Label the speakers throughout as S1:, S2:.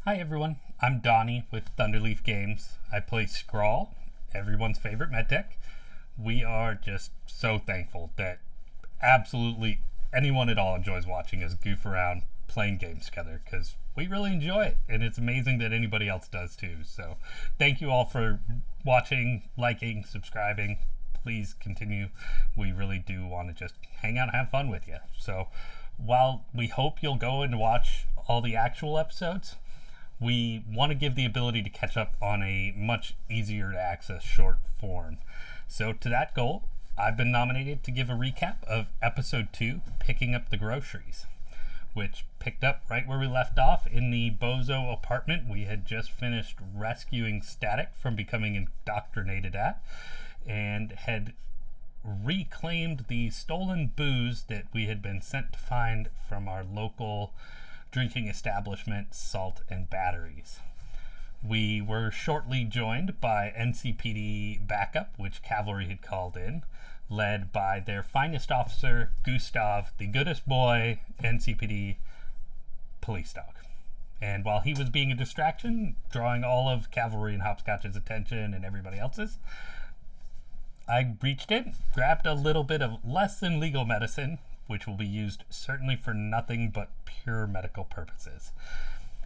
S1: Hi everyone, I'm Donnie with Thunderleaf Games. I play Scrawl, everyone's favorite medtech. We are just so thankful that absolutely anyone at all enjoys watching us goof around playing games together because we really enjoy it and it's amazing that anybody else does too. So thank you all for watching, liking, subscribing. Please continue. We really do want to just hang out and have fun with you. So while we hope you'll go and watch all the actual episodes, we want to give the ability to catch up on a much easier to access short form. So to that goal, I've been nominated to give a recap of episode 2, Picking Up the Groceries, which picked up right where we left off in the Bozo apartment we had just finished rescuing Static from becoming indoctrinated at, and had reclaimed the stolen booze that we had been sent to find from our local drinking establishment, Salt and Batteries. We were shortly joined by NCPD backup, which Cavalry had called in, led by their finest officer, Gustav, the goodest boy, NCPD police dog. And while he was being a distraction, drawing all of Cavalry and Hopscotch's attention and everybody else's, I reached in, grabbed a little bit of less than legal medicine, which will be used certainly for nothing but pure medical purposes.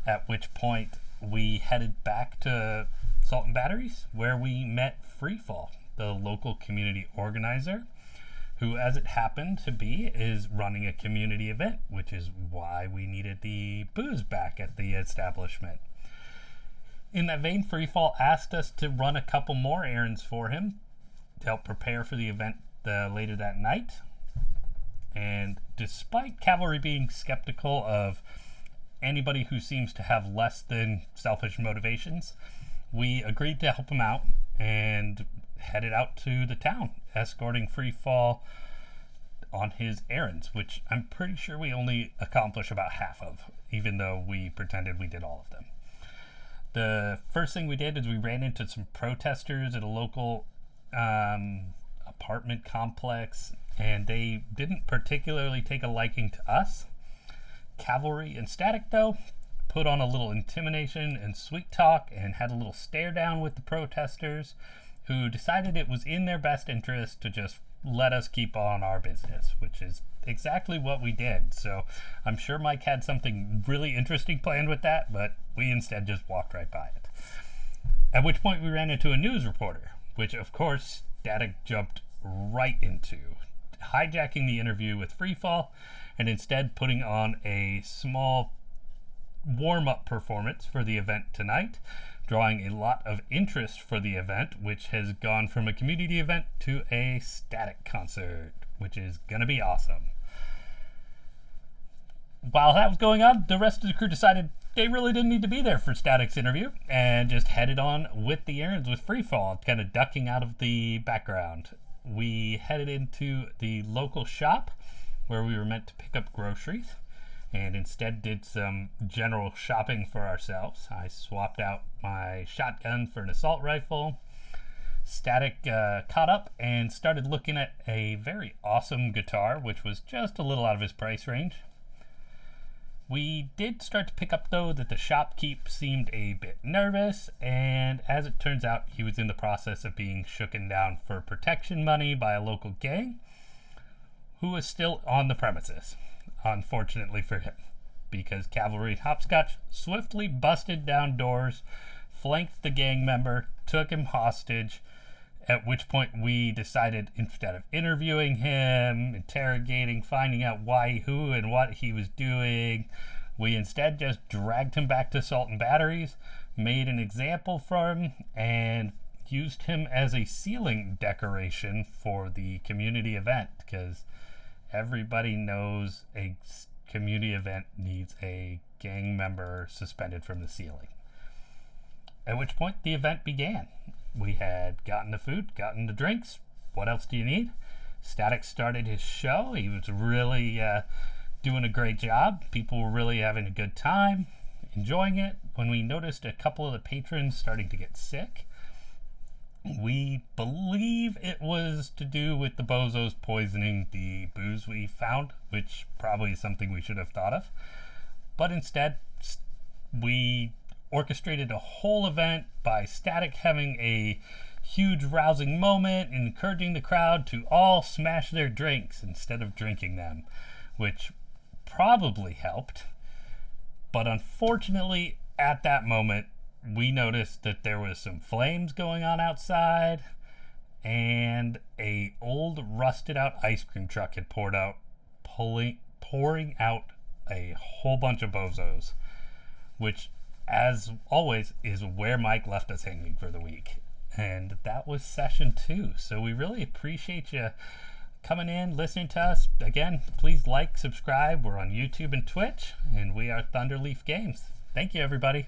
S1: At which point we headed back to Salt and Batteries, where we met Freefall, the local community organizer, who, as it happened to be, is running a community event, which is why we needed the booze back at the establishment. In that vein, Freefall asked us to run a couple more errands for him to help prepare for the event later that night. And despite Cavalry being skeptical of anybody who seems to have less than selfish motivations, we agreed to help him out and headed out to the town, escorting Freefall on his errands, which I'm pretty sure we only accomplished about half of, even though we pretended we did all of them. The first thing we did is we ran into some protesters at a local apartment complex, and they didn't particularly take a liking to us. Cavalry and Static, though, put on a little intimidation and sweet talk and had a little stare down with the protesters, who decided it was in their best interest to just let us keep on our business, which is exactly what we did. So I'm sure Mike had something really interesting planned with that, but we instead just walked right by it. At which point we ran into a news reporter, which of course Static jumped right into, hijacking the interview with Freefall and instead putting on a small warm-up performance for the event tonight, drawing a lot of interest for the event, which has gone from a community event to a Static concert, which is gonna be awesome. While that was going on, the rest of the crew decided they really didn't need to be there for Static's interview and just headed on with the errands with Freefall, kind of ducking out of the background. We headed into the local shop where we were meant to pick up groceries and instead did some general shopping for ourselves. I swapped out my shotgun for an assault rifle. Static caught up and started looking at a very awesome guitar, which was just a little out of his price range. We did start to pick up, though, that the shopkeep seemed a bit nervous, and as it turns out, he was in the process of being shooken down for protection money by a local gang who was still on the premises, unfortunately for him, because Cavalry and Hopscotch swiftly busted down doors, flanked the gang member, took him hostage, at which point we decided, instead of interviewing him, interrogating, finding out why, who, and what he was doing, we instead just dragged him back to Salt and Batteries, made an example for him, and used him as a ceiling decoration for the community event, because everybody knows a community event needs a gang member suspended from the ceiling. At which point the event began. We had gotten the food, gotten the drinks. What else do you need? Static started his show. He was really doing a great job. People were really having a good time, enjoying it. When we noticed a couple of the patrons starting to get sick, we believe it was to do with the bozos poisoning the booze we found, which probably is something we should have thought of. But instead, we orchestrated a whole event by Static having a huge rousing moment, encouraging the crowd to all smash their drinks instead of drinking them, which probably helped. But unfortunately, at that moment, we noticed that there was some flames going on outside, and a old rusted out ice cream truck had pouring out a whole bunch of bozos, which, as always, is where Mike left us hanging for the week. And that was session 2. So we really appreciate you coming in, listening to us. Again, please like, subscribe. We're on YouTube and Twitch, and we are Thunderleaf Games. Thank you, everybody.